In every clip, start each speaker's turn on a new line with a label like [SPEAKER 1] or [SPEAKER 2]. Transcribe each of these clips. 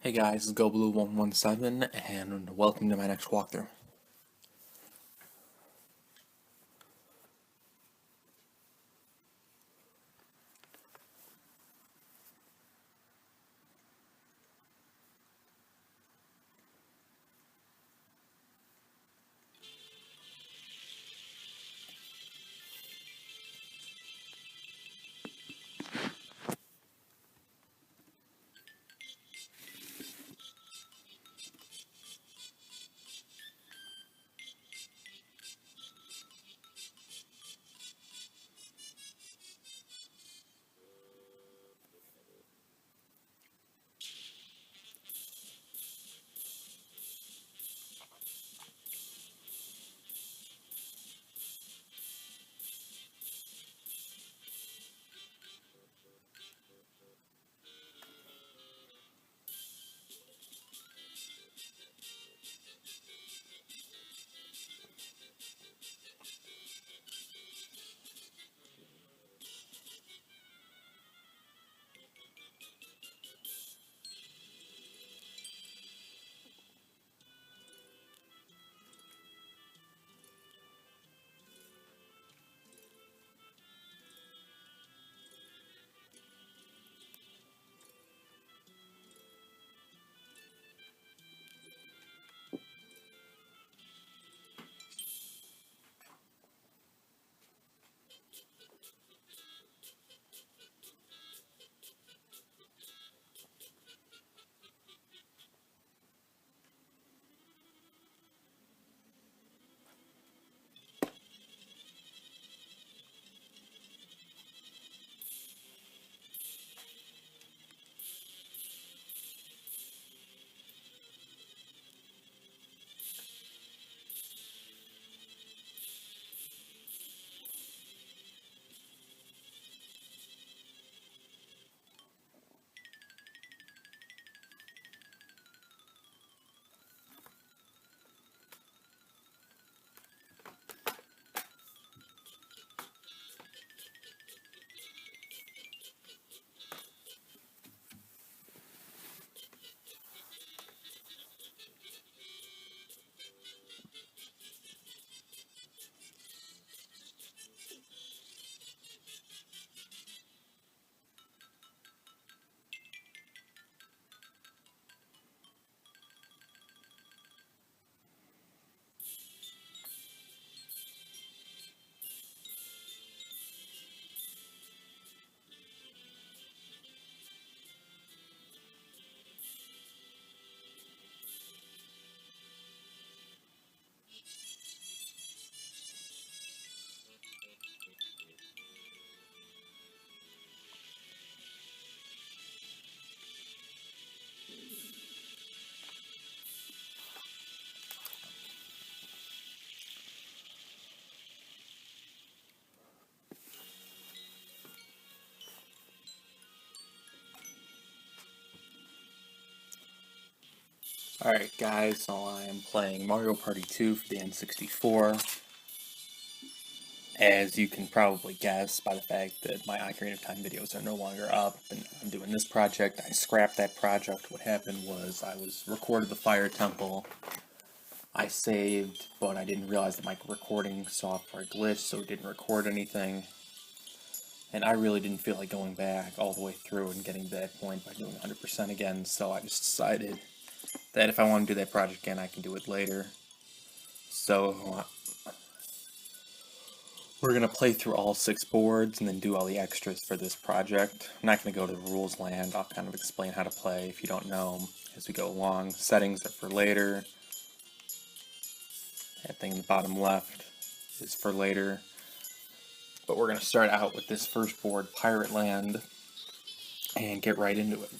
[SPEAKER 1] Hey guys, it's GoBlue117 and welcome to my next walkthrough. Alright guys, so I am playing Mario Party 2 for the N64. As you can probably guess by the fact that my Ocarina of Time videos are no longer up and I'm doing this project, I scrapped that project. What happened was I recorded the Fire Temple. I saved, but I didn't realize that my recording software glitched, so it didn't record anything. And I really didn't feel like going back all the way through and getting to that point by doing 100% again, so I just decided that if I want to do that project again, I can do it later. So we're going to play through all 6 boards and then do all the extras for this project. I'm not going to go to the rules land. I'll kind of explain how to play if you don't know as we go along. Settings are for later. That thing in the bottom left is for later. But we're going to start out with this first board, Pirate Land, and get right into it.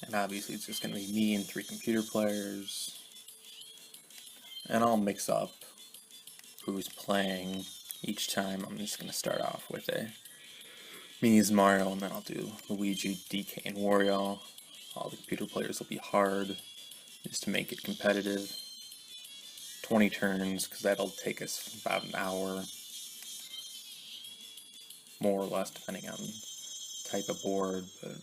[SPEAKER 1] And obviously it's just going to be me and 3 computer players. And I'll mix up who's playing each time. I'm just going to start off with me as Mario, and then I'll do Luigi, DK, and Wario. All the computer players will be hard, just to make it competitive. 20 turns, because that'll take us about an hour, more or less, depending on type of board, but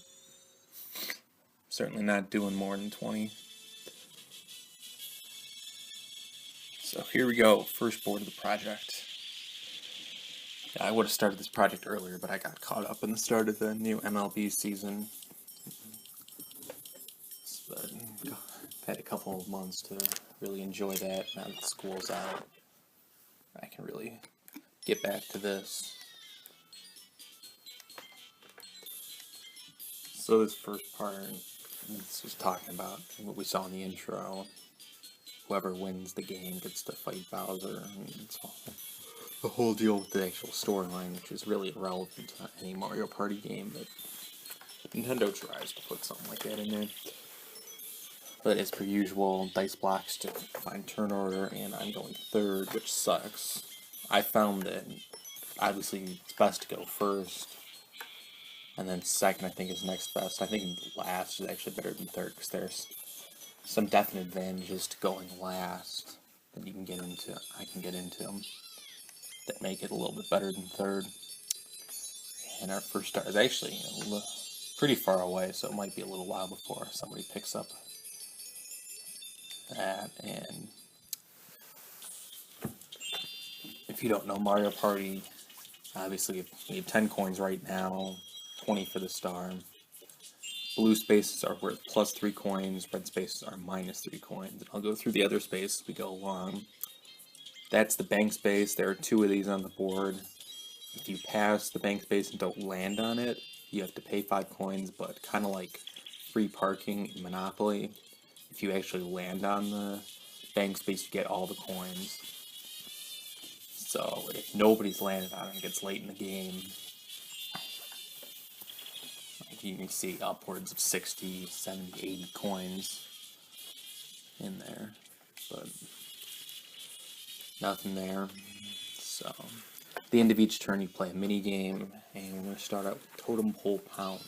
[SPEAKER 1] certainly not doing more than 20. So here we go, first board of the project. I would have started this project earlier, but I got caught up in the start of the new MLB season. But I've had a couple of months to really enjoy that. Now that school's out, I can really get back to this. So this first part, this was talking about what we saw in the intro. Whoever wins the game gets to fight Bowser, and it's all the whole deal with the actual storyline, which is really irrelevant to any Mario Party game, but Nintendo tries to put something like that in there. But as per usual, dice blocks to find turn order, and I'm going third, which sucks. I found that obviously it's best to go first, and then second I think is next best. I think last is actually better than third, because there's some definite advantages to going last that you can get into. I can get into them that make it a little bit better than third. And our first star is actually pretty far away, so it might be a little while before somebody picks up that. And if you don't know Mario Party, obviously we have 10 coins right now, 20 for the star. Blue spaces are worth plus 3 coins, red spaces are minus 3 coins. I'll go through the other spaces as we go along. That's the bank space. There are 2 of these on the board. If you pass the bank space and don't land on it, you have to pay 5 coins, but kind of like free parking in Monopoly, if you actually land on the bank space, you get all the coins. So if nobody's landed on it, it gets late in the game. Like you can see upwards of 60, 70, 80 coins in there, but nothing there. So at the end of each turn, you play a mini game, and we're going to start out with Totem Pole Pound.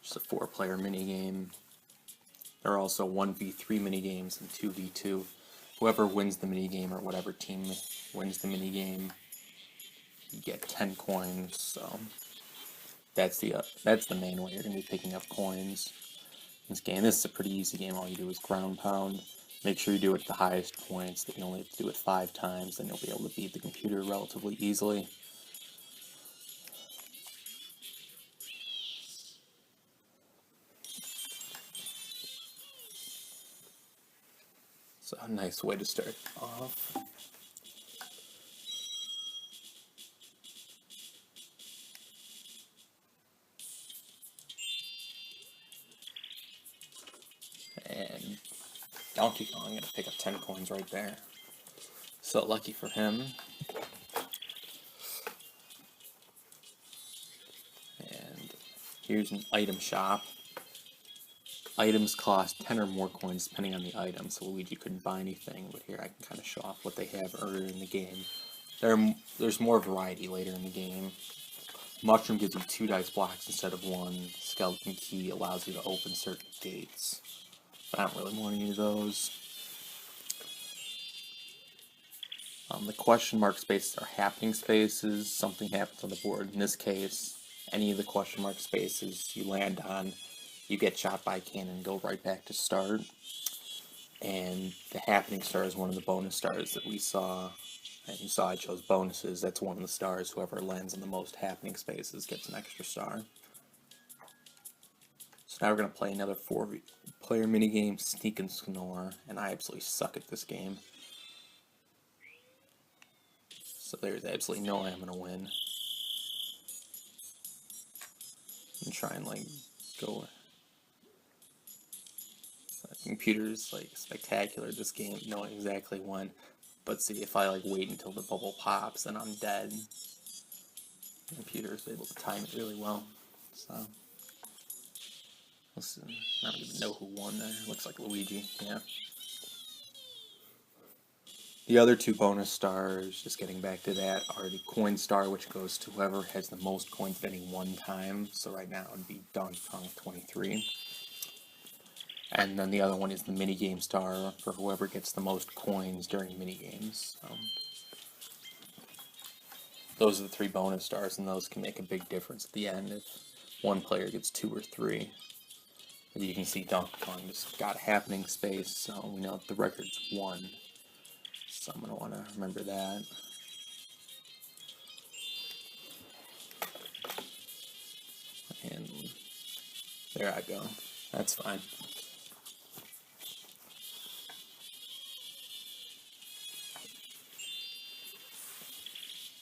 [SPEAKER 1] It's a 4-player mini game. There are also 1v3 mini games and 2v2. Whoever wins the mini game, or whatever team wins the mini game, you get 10 coins. So that's the main way you're going to be picking up coins. This is a pretty easy game. All you do is ground pound. Make sure you do it at the highest points. That you only have to do it 5 times, then you'll be able to beat the computer relatively easily. So a nice way to start off. And Donkey Kong, I'm going to pick up 10 coins right there. So lucky for him. And here's an item shop. Items cost 10 or more coins depending on the item, so Luigi couldn't buy anything, but here I can kind of show off what they have earlier in the game. There's more variety later in the game. Mushroom gives you 2 dice blocks instead of 1. Skeleton Key allows you to open certain gates, but I don't really want any of those. The question mark spaces are happening spaces. Something happens on the board. In this case, any of the question mark spaces you land on, you get shot by a cannon and go right back to start. And the happening star is one of the bonus stars that we saw. And you saw I chose bonuses. That's one of the stars. Whoever lands in the most happening spaces gets an extra star. So now we're going to play another 4-player minigame, Sneak and Snore. And I absolutely suck at this game. So there's absolutely no way I'm going to win. And try and go. The computer's spectacular at this game, knowing exactly when. But see, if I wait until the bubble pops, then I'm dead. The computer's able to time it really well. So listen, I don't even know who won there. Looks like Luigi, yeah. The other 2 bonus stars, just getting back to that, are the coin star, which goes to whoever has the most coins at any one time. So right now it would be Donkey Kong with 23. And then the other one is the minigame star for whoever gets the most coins during minigames. Those are the 3 bonus stars, and those can make a big difference at the end if one player gets 2 or 3. As you can see, Donkey Kong just got happening space, so we know the record's 1. So I'm going to want to remember that. And there I go. That's fine.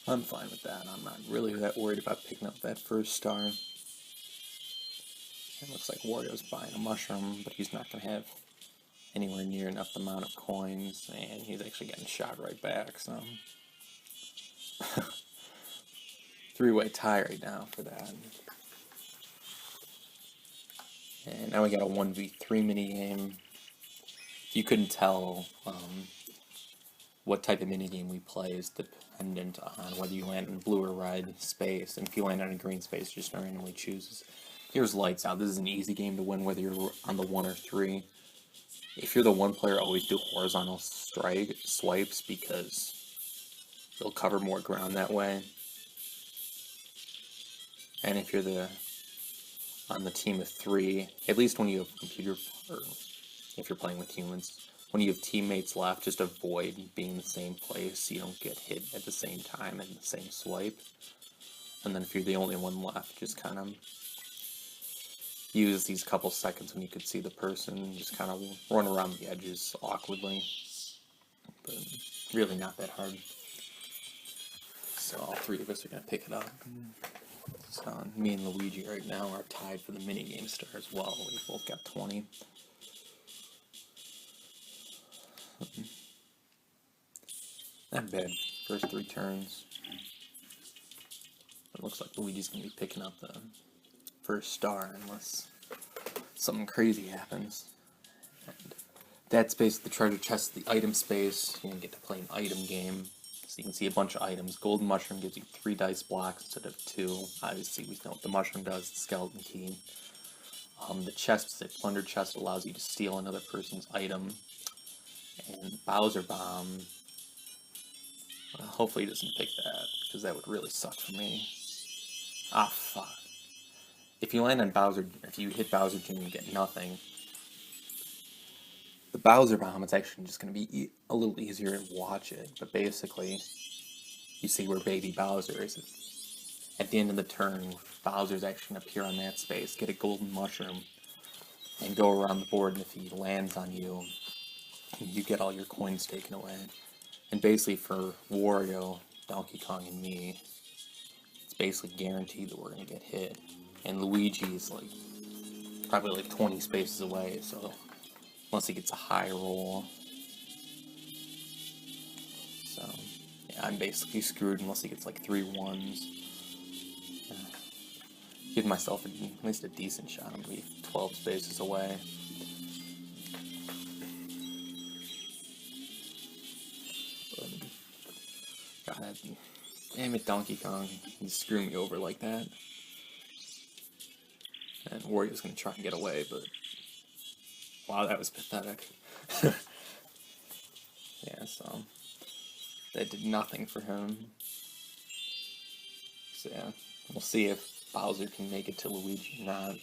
[SPEAKER 1] I'm fine with that. I'm not really that worried about picking up that first star. It looks like Wario's buying a mushroom, but he's not going to have anywhere near enough amount of coins, and he's actually getting shot right back, so... 3-way tie right now for that. And now we got a 1v3 minigame. If you couldn't tell, what type of minigame we play is dependent on whether you land in blue or red space, and if you land on a green space, it just randomly chooses. Here's Lights Out. This is an easy game to win whether you're on the 1 or 3. If you're the 1 player, always do horizontal swipes because you'll cover more ground that way. And if you're on the team of 3, at least when you have computer, or if you're playing with humans, when you have teammates left, just avoid being in the same place so you don't get hit at the same time in the same swipe. And then if you're the only one left, just kind of use these couple seconds when you could see the person and just kind of run around the edges awkwardly. But really not that hard. So all 3 of us are going to pick it up. So me and Luigi right now are tied for the minigame star as well. We both got 20. Not bad. First 3 turns. It looks like Luigi's going to be picking up the first star unless something crazy happens. And that space, the treasure chest, the item space, you get to play an item game. So you can see a bunch of items. Golden Mushroom gives you 3 dice blocks instead of 2. Obviously, we know what the mushroom does, the skeleton key. The chest, the plunder chest, allows you to steal another person's item. And Bowser Bomb, hopefully he doesn't pick that, because that would really suck for me. Ah, fuck. If you land on Bowser, if you hit Bowser Jr., you get nothing. The Bowser Bomb, it's actually just going to be a little easier to watch it, but basically, you see where Baby Bowser is. At the end of the turn, Bowser's actually going to appear on that space, get a golden mushroom, and go around the board, and if he lands on you, you get all your coins taken away. And basically for Wario, Donkey Kong, and me, it's basically guaranteed that we're going to get hit. And Luigi's like probably like 20 spaces away, so unless he gets a high roll. So yeah, I'm basically screwed unless he gets like 3 1s. Give myself at least a decent shot. I'm going to be 12 spaces away. God, damn it, Donkey Kong. You screw me over like that. And Wario's going to try and get away, but... Wow, that was pathetic. Yeah, so... That did nothing for him. So yeah, we'll see if Bowser can make it to Luigi or not.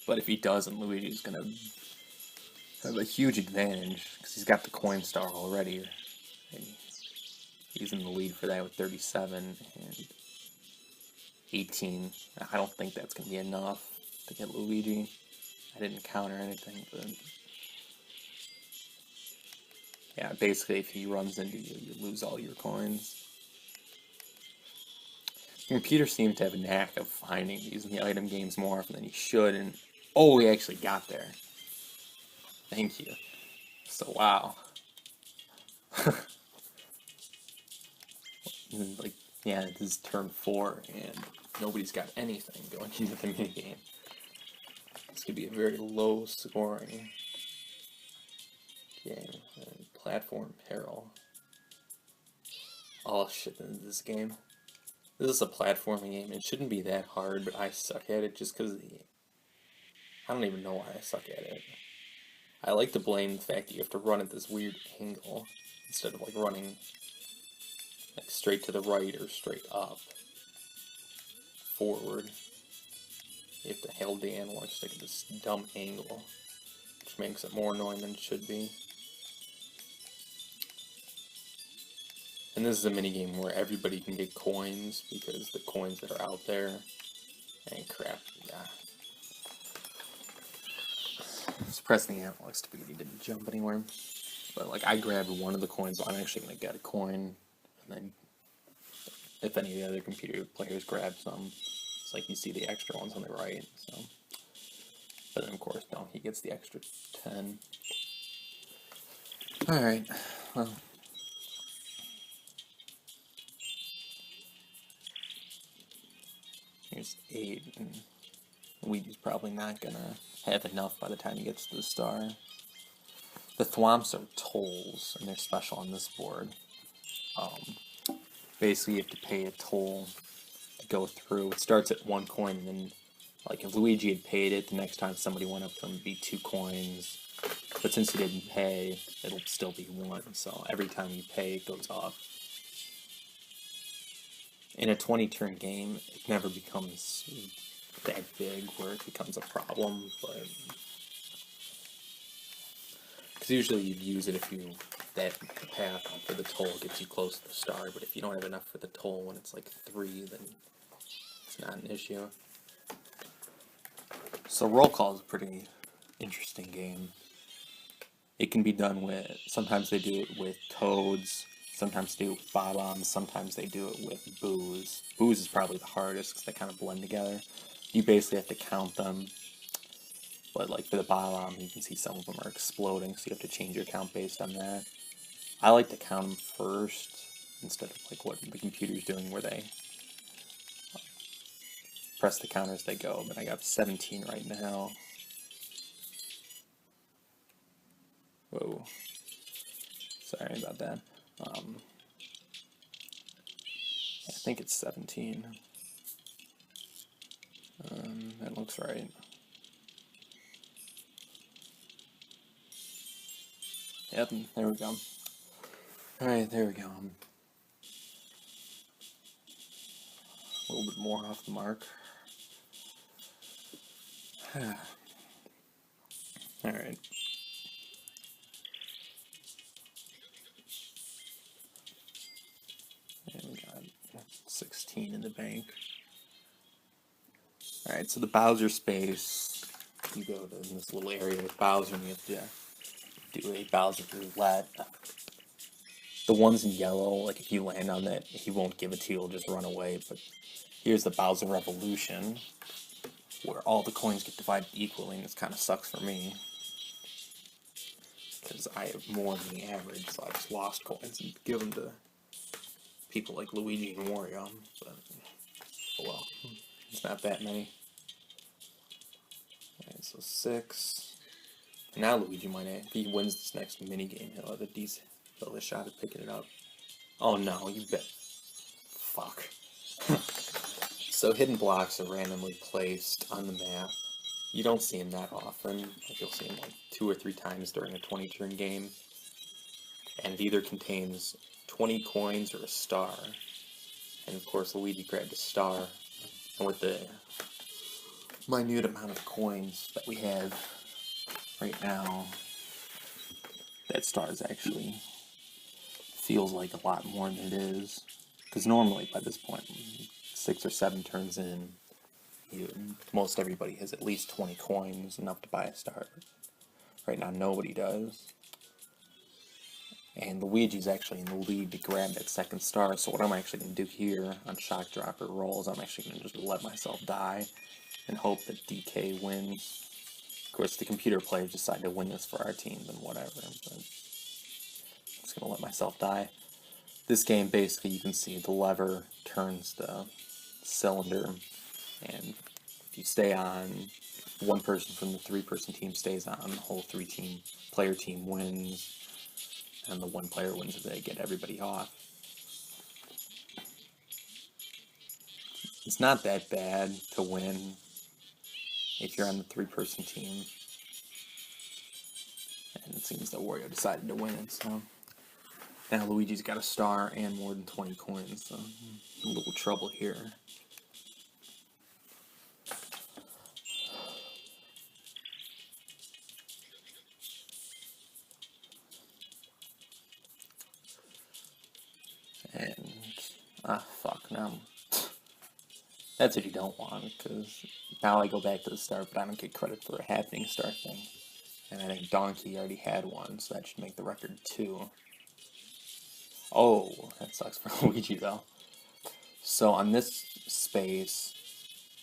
[SPEAKER 1] But if he doesn't, Luigi's going to have a huge advantage, because he's got the coin star already. And he's in the lead for that with 37 and 18. I don't think that's going to be enough to get Luigi. I didn't counter anything, but... Yeah, basically if he runs into you, you lose all your coins. The computer seems to have a knack of finding these in the item games more often than he should, and... Oh, he actually got there. Thank you. So, wow. Like, yeah, this is turn 4, and nobody's got anything going into the minigame. This could be a very low scoring game. Platform Peril. Oh shit, this game. This is a platforming game. It shouldn't be that hard, but I suck at it just because I don't even know why I suck at it. I like to blame the fact that you have to run at this weird angle instead of like running like straight to the right or straight up, forward. You have to hold the analog stick at this dumb angle, which makes it more annoying than it should be. And this is a minigame where everybody can get coins because the coins that are out there ain't crap. Yeah. Just press the analog stick, he didn't jump anywhere. But like I grabbed one of the coins, so I'm actually gonna get a coin, and then if any of the other computer players grab some, it's like you see the extra ones on the right. So, but then of course, no, he gets the extra 10. All right, well. Here's 8, and Luigi's probably not gonna have enough by the time he gets to the star. The thwomps are tolls, and they're special on this board. Basically, you have to pay a toll to go through. It starts at 1 coin, and then, like, if Luigi had paid it, the next time somebody went up to him, it'd be 2 coins. But since he didn't pay, it'll still be 1, so every time you pay, it goes up. In a 20-turn game, it never becomes that big where it becomes a problem, but because usually you'd use it if that path for the toll gets you close to the star, but if you don't have enough for the toll when it's like 3, then it's not an issue. So roll call is a pretty interesting game. It can be done with, sometimes they do it with toads, sometimes they do it with bob-ombs, sometimes they do it with boos. Boos is probably the hardest because they kind of blend together. You basically have to count them, but like for the bob-omb, you can see some of them are exploding, so you have to change your count based on that. I like to count them first instead of like what the computer's doing where they press the counter as they go, but I got 17 right now. Whoa. Sorry about that. I think it's 17. That looks right. Yep, there we go. Alright, there we go. A little bit more off the mark. Alright. And we got 16 in the bank. Alright, so the Bowser space, you go to this little area with Bowser and you have to do a Bowser roulette. The ones in yellow, like if you land on that, he won't give it to you, he'll just run away. But here's the Bowser Revolution, where all the coins get divided equally, and this kind of sucks for me. Because I have more than the average, so I just lost coins and give them to people like Luigi and Wario. But, oh well, it's not that many. Alright, so 6. Now Luigi might have, if he wins this next minigame, he'll have a shot at picking it up. Oh no, you bet. Fuck. So hidden blocks are randomly placed on the map. You don't see them that often. Like you'll see them like 2 or 3 times during a 20-turn game. And it either contains 20 coins or a star. And of course Luigi grabbed a star. And with the minute amount of coins that we have right now, that star is actually feels like a lot more than it is. Because normally by this point, 6 or 7 turns in, most everybody has at least 20 coins, enough to buy a star. Right now nobody does. And Luigi's actually in the lead to grab that second star, so what I'm actually going to do here on Shock Dropper rolls, I'm actually going to just let myself die and hope that DK wins. Of course, the computer players decide to win this for our team, then whatever, but I'm just going to let myself die. This game, basically, you can see the lever turns the cylinder, and if you stay on, one person from the 3-person team stays on, the whole 3-player team wins, and the 1 player wins if they get everybody off. It's not that bad to win if you're on the 3-person team. And it seems that Wario decided to win it, so now Luigi's got a star and more than 20 coins, so a little trouble here. And, fuck, now that's what you don't want, because now I go back to the start, but I don't get credit for a happening start thing. And I think Donkey already had one, so that should make the record 2. Oh, that sucks for Luigi, though. So on this space,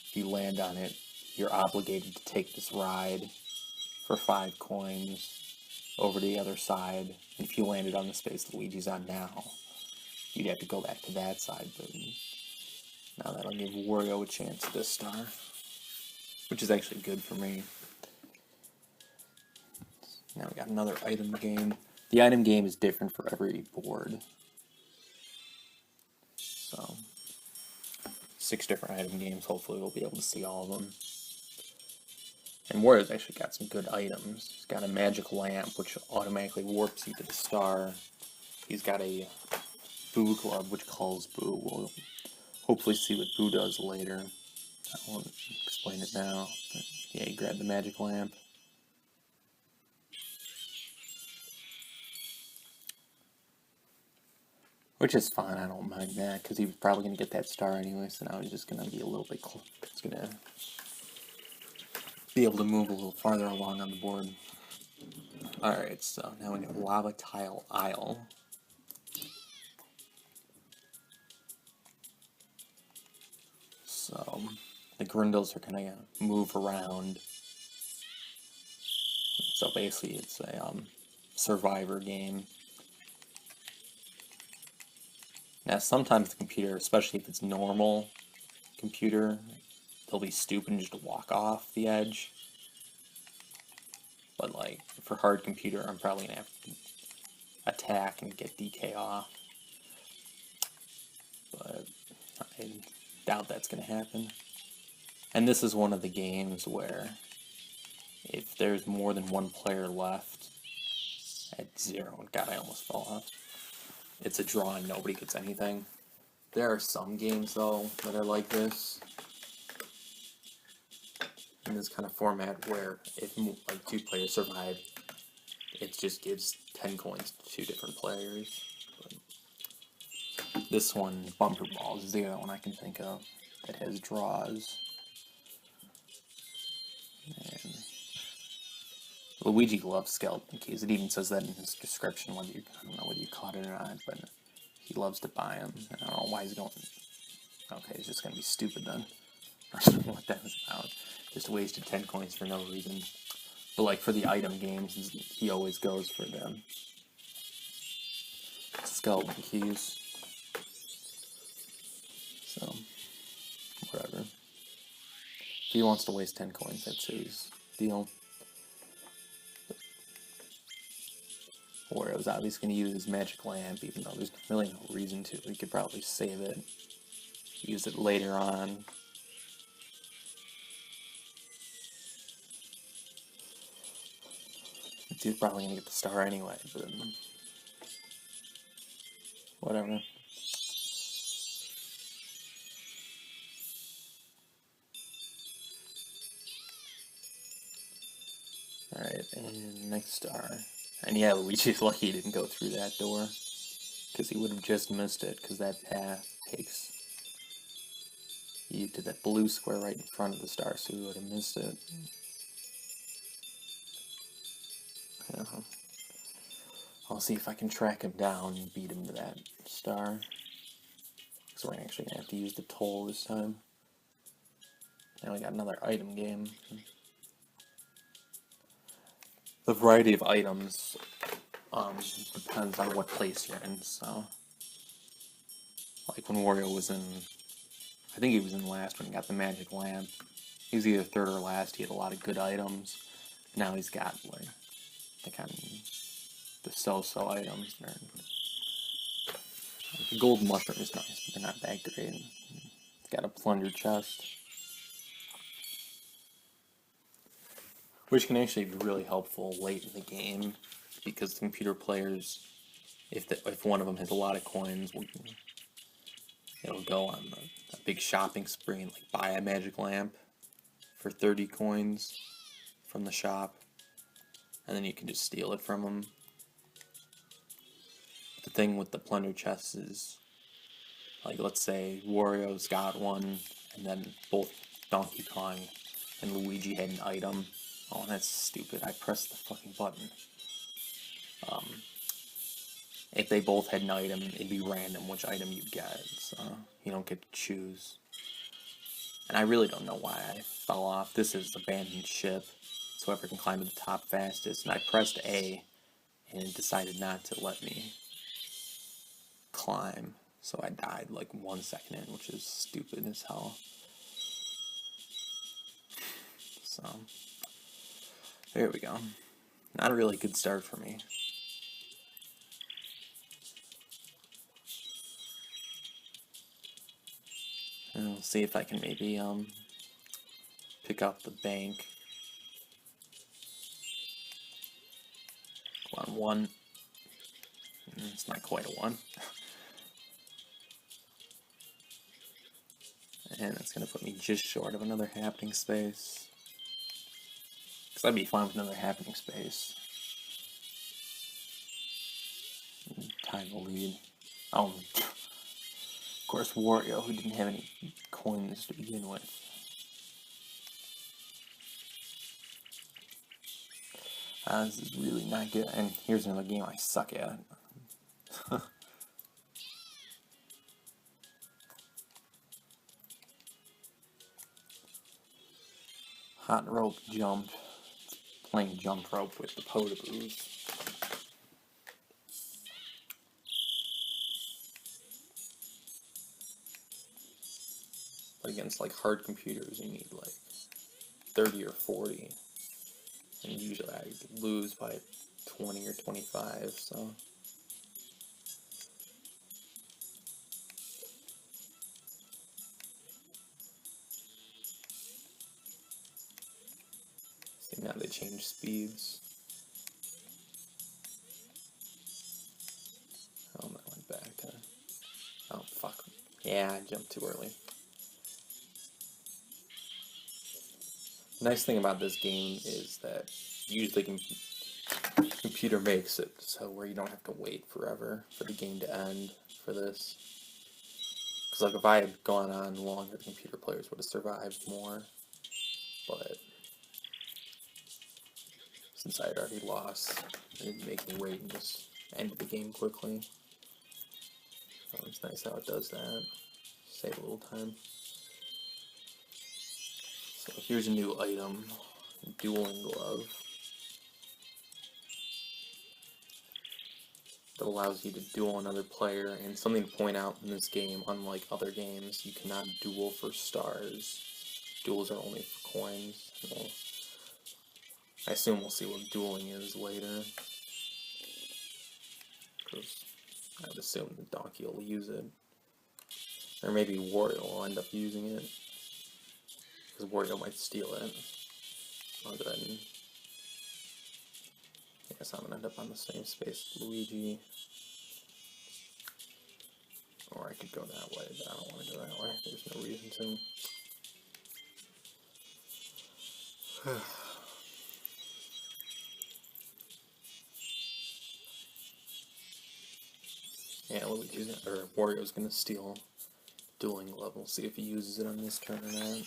[SPEAKER 1] if you land on it, you're obligated to take this ride for 5 coins over to the other side. And if you landed on the space Luigi's on now, you'd have to go back to that side, but now that'll give Wario a chance at this star, which is actually good for me. Now we got another item game. The item game is different for every board. So, 6 different item games. Hopefully we'll be able to see all of them. And Wario's actually got some good items. He's got a magic lamp, which automatically warps you to the star. He's got a Boo Glove, which calls Boo. We'll hopefully see what Boo does later. I won't explain it now. But yeah, you grab the magic lamp. Which is fine, I don't mind that, because he was probably going to get that star anyway, so now he's just going to be a little bit he's going to be able to move a little farther along on the board. Alright, so now we have Lava Tile Isle. So, the Grindles are going to move around. So basically it's a survivor game. Now sometimes the computer, especially if it's normal computer, they'll be stupid and just walk off the edge. But like, for hard computer, I'm probably going to have to attack and get DK off. But I doubt that's going to happen. And this is one of the games where if there's more than one player left at 0, God, I almost fell off. It's a draw and nobody gets anything. There are some games, though, that are like this. In this kind of format where if like 2 players survive, it just gives 10 coins to 2 different players. But this one, Bumper Balls, is the other one I can think of that has draws. And Luigi loves skeleton keys. It even says that in his description, whether you, I don't know whether you caught it or not, but he loves to buy them. I don't know why he's going. Okay, he's just going to be stupid then. I don't know what that was about. Just wasted 10 coins for no reason. But like for the item games, he always goes for them. Skeleton keys. So, whatever. If he wants to waste 10 coins, that's his deal. Wario's obviously going to use his magic lamp, even though there's really no reason to. He could probably save it. Use it later on. He's probably going to get the star anyway, but whatever. Alright, and next star. And yeah, Luigi's lucky he didn't go through that door, because he would have just missed it, because that path takes you to that blue square right in front of the star, so he would have missed it. I'll see if I can track him down and beat him to that star. So we're actually going to have to use the toll this time. Now we got another item game. The variety of items depends on what place you're in, so... Like when Wario was in... I think he was in last when he got the magic lamp. He was either third or last. He had a lot of good items. Now he's got, like, the kind of... the so-so items. The gold mushroom is nice, but they're not that great. Got a plunder chest. which can actually be really helpful late in the game, because the computer players, if one of them has a lot of coins, it'll go on a big shopping spree and like buy a magic lamp for 30 coins from the shop, and then you can just steal it from them. The thing with the plunder chests is, like, let's say Wario's got one, and then both Donkey Kong and Luigi had an item. Oh, that's stupid. I pressed the fucking button. If they both had an item, it'd be random which item you'd get, so you don't get to choose. And I really don't know why I fell off. This is abandoned ship, so whoever can climb to the top fastest. And I pressed A, and it decided not to let me climb. So I died like 1 second in, which is stupid as hell. So, there we go. Not a really good start for me. And we'll see if I can maybe pick up the bank. Go on 1. It's not quite a 1. And that's going to put me just short of another happening space. Because I'd be fine with another happening space. Tie the lead. Oh, of course, Wario, who didn't have any coins to begin with. This is really not good. And here's another game I suck at. Hot rope jump. Playing jump rope with the Potaboos. But against like hard computers, you need like 30 or 40. And usually I lose by 20 or 25, so. See, now they change speeds. Oh, that went back to... Oh, fuck. Yeah, I jumped too early. The nice thing about this game is that usually computer makes it so where you don't have to wait forever for the game to end for this. Because like if I had gone on longer, the computer players would have survived more. But since I had already lost, it didn't make me wait and just end the game quickly. So it's nice how it does that. Save a little time. So here's a new item, Dueling Glove. That allows you to duel another player, and something to point out in this game, unlike other games, you cannot duel for stars. Duels are only for coins. Well, I assume we'll see what dueling is later. Because I would assume the Donkey will use it. Or maybe Wario will end up using it. Because Wario might steal it. I'll go ahead and... I guess I'm going to end up on the same space as Luigi. Or I could go that way, but I don't want to go that way. There's no reason to. Yeah, Wario's gonna steal Dueling Glove. We'll see if he uses it on this turn or not.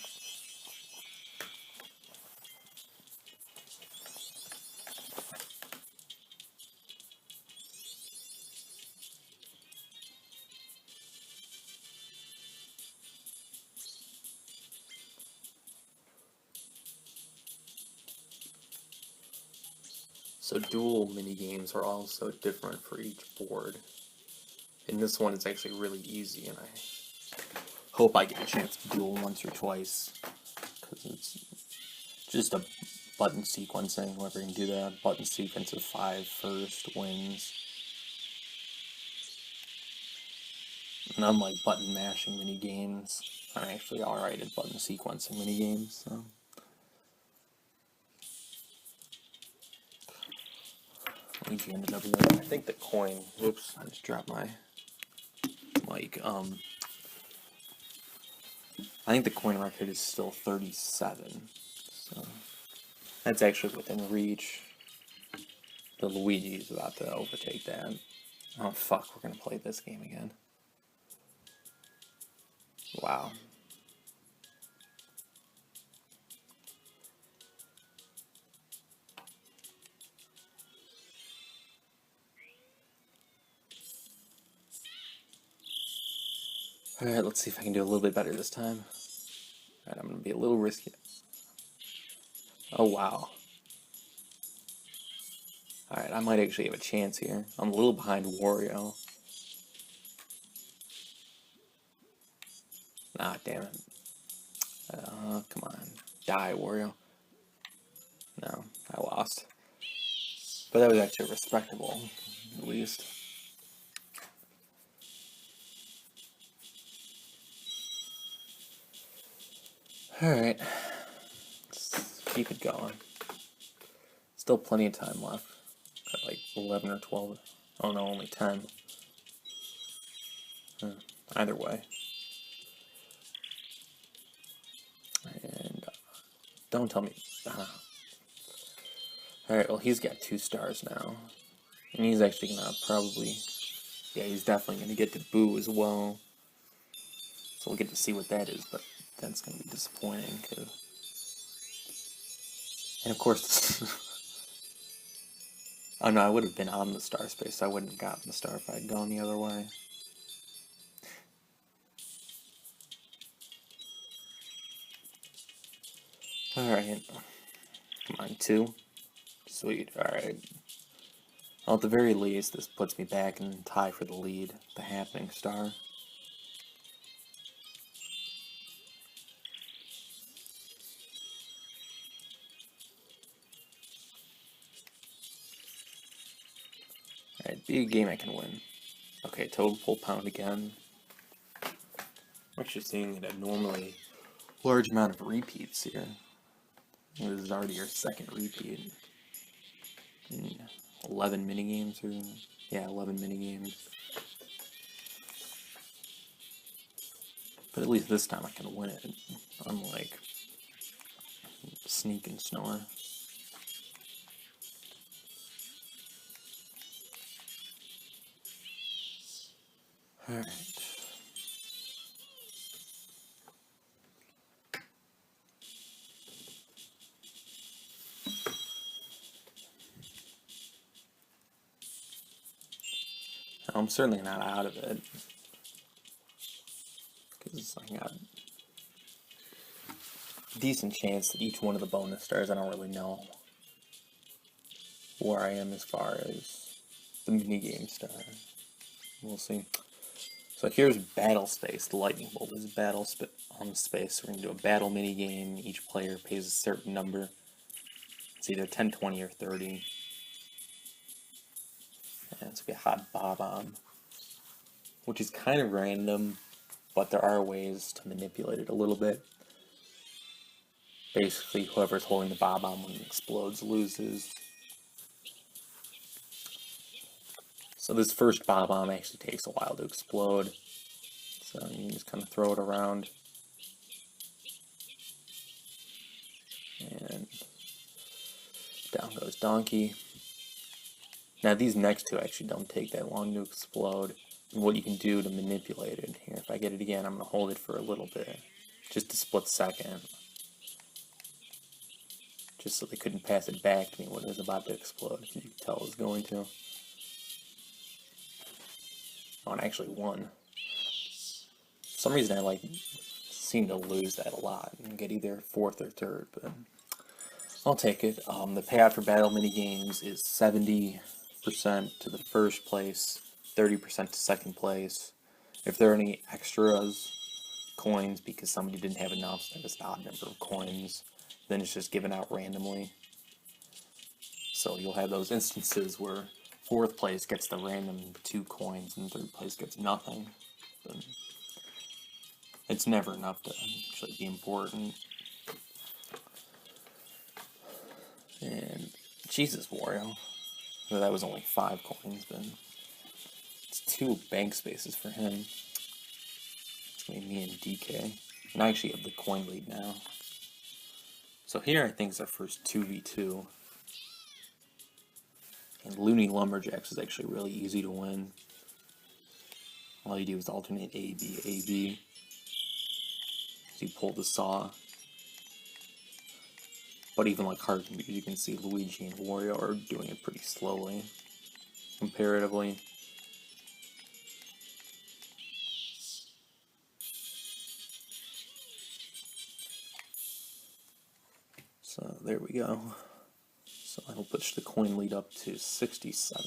[SPEAKER 1] So dual minigames are also different for each board. In this one, it's actually really easy, and I hope I get a chance to duel once or twice, because it's just a button sequencing. Whoever can do that button sequence of 5 first wins. And unlike button mashing minigames, I'm actually alright at button sequencing minigames, so. Luigi ended up winning. I think the coin. Whoops! I just dropped my mic. I think the coin record is still 37. So that's actually within reach. The Luigi is about to overtake that. Oh fuck! We're gonna play this game again. Wow. Alright, let's see if I can do a little bit better this time. Alright, I'm gonna be a little risky. Oh wow. Alright, I might actually have a chance here. I'm a little behind Wario. Ah, damn it. Come on. Die, Wario. No, I lost. But that was actually respectable, at least. Alright. Let's keep it going. Still plenty of time left. Got like 11 or 12. Oh no, only 10. Either way. And don't tell me. Alright, well, he's got 2 stars now. And he's actually gonna probably. Yeah, he's definitely gonna get to Boo as well. So we'll get to see what that is, but that's gonna be disappointing. And of course. Oh no, I would have been on the star space. I wouldn't have gotten the star if I had gone the other way. Alright. Come on, 2. Sweet, alright. Well, at the very least, this puts me back in tie for the lead, the happening star. Alright, be a game I can win. Okay, Toad Pull Pound again. I'm actually seeing an abnormally large amount of repeats here. This is already your second repeat. 11 minigames, or yeah, 11 minigames. But at least this time I can win it, unlike Sneak and Snore. Alright. I'm certainly not out of it. Because I got a decent chance that each one of the bonus stars, I don't really know where I am as far as the minigame star. We'll see. So here's Battle Space. The Lightning Bolt is Battle Space. We're going to do a battle minigame. Each player pays a certain number. It's either 10, 20, or 30. And it's going to be a Hot Bob-omb, which is kind of random, but there are ways to manipulate it a little bit. Basically, whoever's holding the Bob-omb when it explodes loses. So this first Bob-omb actually takes a while to explode. So you can just kind of throw it around. And down goes Donkey. Now these next two actually don't take that long to explode. And what you can do to manipulate it here, if I get it again, I'm going to hold it for a little bit. Just a split second. Just so they couldn't pass it back to me when it was about to explode. You could tell it was going to. Oh, it actually won. For some reason I seem to lose that a lot and get either 4th or 3rd, but I'll take it. The payout for battle minigames is 70% to the first place, 30% to second place. If there are any extras, coins, because somebody didn't have enough, so there's an odd number of coins, then it's just given out randomly. So you'll have those instances where 4th place gets the random 2 coins and 3rd place gets nothing. But it's never enough to actually be important. And Jesus, Wario. Well, that was only 5 coins, but it's 2 bank spaces for him. It's going to be me and DK. And I actually have the coin lead now. So here I think is our first 2v2. And Looney Lumberjacks is actually really easy to win. All you do is alternate A, B, A, B. So you pull the saw. But even like hard computers, you can see Luigi and Wario are doing it pretty slowly, comparatively. So there we go. So I'll push the coin lead up to 67.